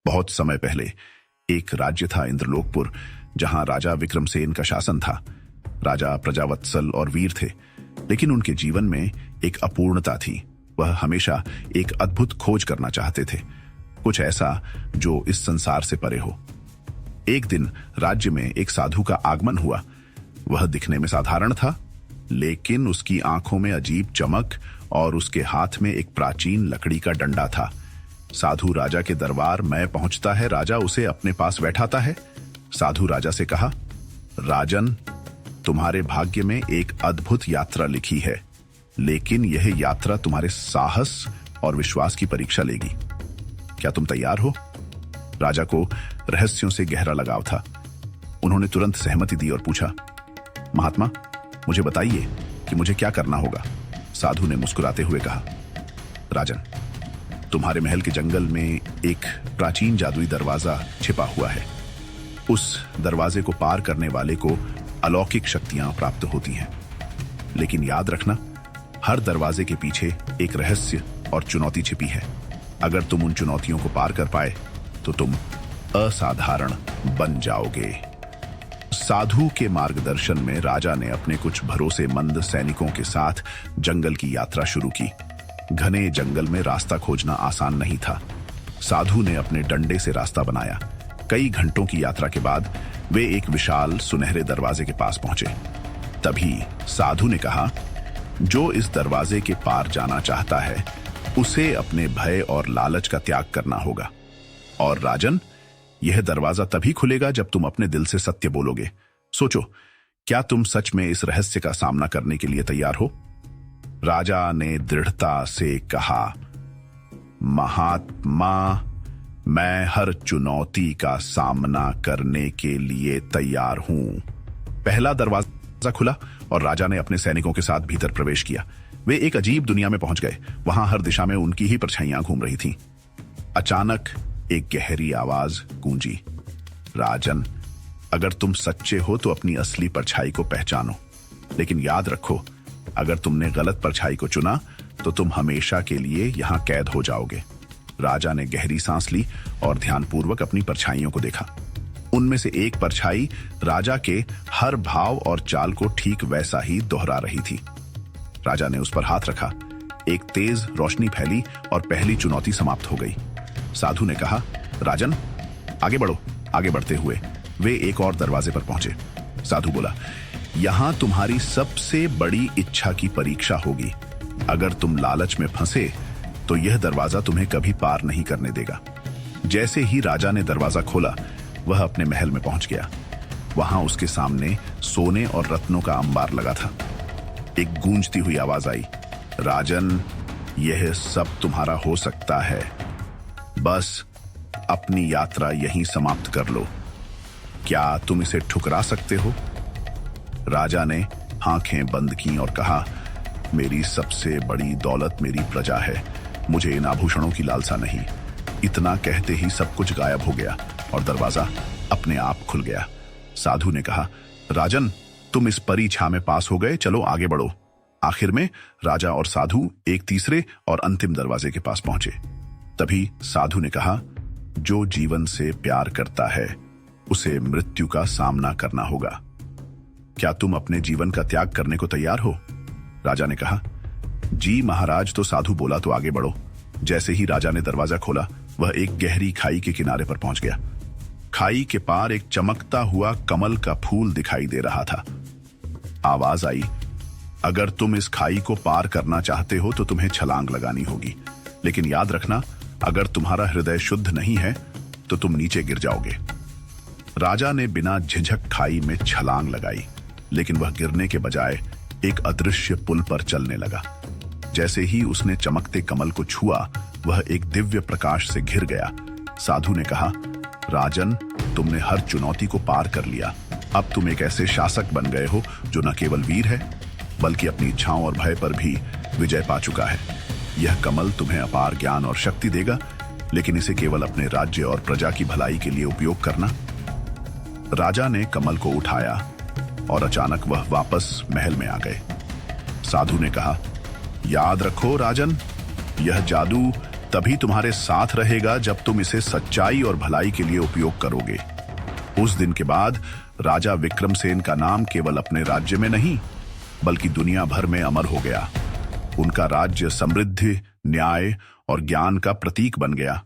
बहुत समय पहले एक राज्य था इंद्रलोकपुर, जहां राजा विक्रमसेन का शासन था। राजा प्रजावत्सल और वीर थे, लेकिन उनके जीवन में एक अपूर्णता थी। वह हमेशा एक अद्भुत खोज करना चाहते थे, कुछ ऐसा जो इस संसार से परे हो। एक दिन राज्य में एक साधु का आगमन हुआ। वह दिखने में साधारण था, लेकिन उसकी आंखों में अजीब चमक और उसके हाथ में एक प्राचीन लकड़ी का डंडा था। साधु राजा के दरबार में पहुंचता है, राजा उसे अपने पास बैठाता है। साधु राजा से कहा, राजन, तुम्हारे भाग्य में एक अद्भुत यात्रा लिखी है, लेकिन यह यात्रा तुम्हारे साहस और विश्वास की परीक्षा लेगी। क्या तुम तैयार हो? राजा को रहस्यों से गहरा लगाव था। उन्होंने तुरंत सहमति दी और पूछा, महात्मा, मुझे बताइए कि मुझे क्या करना होगा। साधु ने मुस्कुराते हुए कहा, राजन, तुम्हारे महल के जंगल में एक प्राचीन जादुई दरवाजा छिपा हुआ है। उस दरवाजे को पार करने वाले को अलौकिक शक्तियां प्राप्त होती हैं। लेकिन याद रखना, हर दरवाजे के पीछे एक रहस्य और चुनौती छिपी है। अगर तुम उन चुनौतियों को पार कर पाए तो तुम असाधारण बन जाओगे। साधु के मार्गदर्शन में राजा ने अपने कुछ भरोसेमंद सैनिकों के साथ जंगल की यात्रा शुरू की। घने जंगल में रास्ता खोजना आसान नहीं था। साधु ने अपने डंडे से रास्ता बनाया। कई घंटों की यात्रा के बाद वे एक विशाल सुनहरे दरवाजे के पास पहुंचे। तभी साधु ने कहा, जो इस दरवाजे के पार जाना चाहता है उसे अपने भय और लालच का त्याग करना होगा। और राजन, यह दरवाजा तभी खुलेगा जब तुम अपने दिल से सत्य बोलोगे। सोचो, क्या तुम सच में इस रहस्य का सामना करने के लिए तैयार हो? राजा ने दृढ़ता से कहा, महात्मा, मैं हर चुनौती का सामना करने के लिए तैयार हूं। पहला दरवाजा खुला और राजा ने अपने सैनिकों के साथ भीतर प्रवेश किया। वे एक अजीब दुनिया में पहुंच गए। वहां हर दिशा में उनकी ही परछाइयां घूम रही थीं। अचानक एक गहरी आवाज गूंजी, राजन, अगर तुम सच्चे हो तो अपनी असली परछाई को पहचानो। लेकिन याद रखो, अगर तुमने गलत परछाई को चुना तो तुम हमेशा के लिए यहां कैद हो जाओगे। राजा ने गहरी सांस ली और ध्यानपूर्वक अपनी परछाइयों को देखा। उनमें से एक परछाई राजा के हर भाव और चाल को ठीक वैसा ही दोहरा रही थी। राजा ने उस पर हाथ रखा। एक तेज रोशनी फैली और पहली चुनौती समाप्त हो गई। साधु ने कहा, राजन, आगे बढ़ो। आगे बढ़ते हुए वे एक और दरवाजे पर पहुंचे। साधु बोला, यहां तुम्हारी सबसे बड़ी इच्छा की परीक्षा होगी। अगर तुम लालच में फंसे तो यह दरवाजा तुम्हें कभी पार नहीं करने देगा। जैसे ही राजा ने दरवाजा खोला, वह अपने महल में पहुंच गया। वहां उसके सामने सोने और रत्नों का अंबार लगा था। एक गूंजती हुई आवाज आई, राजन, यह सब तुम्हारा हो सकता है। बस अपनी यात्रा यहीं समाप्त कर लो। क्या तुम इसे ठुकरा सकते हो? राजा ने आंखें बंद की और कहा, मेरी सबसे बड़ी दौलत मेरी प्रजा है। मुझे इन आभूषणों की लालसा नहीं। इतना कहते ही सब कुछ गायब हो गया और दरवाजा अपने आप खुल गया। साधु ने कहा, राजन, तुम इस परीक्षा में पास हो गए, चलो आगे बढ़ो। आखिर में राजा और साधु एक तीसरे और अंतिम दरवाजे के पास पहुंचे। तभी साधु ने कहा, जो जीवन से प्यार करता है उसे मृत्यु का सामना करना होगा। क्या तुम अपने जीवन का त्याग करने को तैयार हो? राजा ने कहा, जी महाराज। तो साधु बोला, तो आगे बढ़ो। जैसे ही राजा ने दरवाजा खोला, वह एक गहरी खाई के किनारे पर पहुंच गया। खाई के पार एक चमकता हुआ कमल का फूल दिखाई दे रहा था। आवाज आई, अगर तुम इस खाई को पार करना चाहते हो तो तुम्हें छलांग लगानी होगी। लेकिन याद रखना, अगर तुम्हारा हृदय शुद्ध नहीं है तो तुम नीचे गिर जाओगे। राजा ने बिना झिझक खाई में छलांग लगाई, लेकिन वह गिरने के बजाय एक अदृश्य पुल पर चलने लगा। जैसे ही उसने चमकते कमल को छुआ, वह एक दिव्य प्रकाश से घिर गया। साधु ने कहा, राजन, तुमने हर चुनौती को पार कर लिया। अब तुम एक ऐसे शासक बन गए हो जो न केवल वीर है, बल्कि अपनी इच्छाओं और भय पर भी विजय पा चुका है। यह कमल तुम्हें अपार ज्ञान और शक्ति देगा, लेकिन इसे केवल अपने राज्य और प्रजा की भलाई के लिए उपयोग करना। राजा ने कमल को उठाया और अचानक वह वापस महल में आ गए। साधु ने कहा, याद रखो राजन, यह जादू तभी तुम्हारे साथ रहेगा जब तुम इसे सच्चाई और भलाई के लिए उपयोग करोगे। उस दिन के बाद राजा विक्रमसेन का नाम केवल अपने राज्य में नहीं बल्कि दुनिया भर में अमर हो गया। उनका राज्य समृद्धि, न्याय और ज्ञान का प्रतीक बन गया।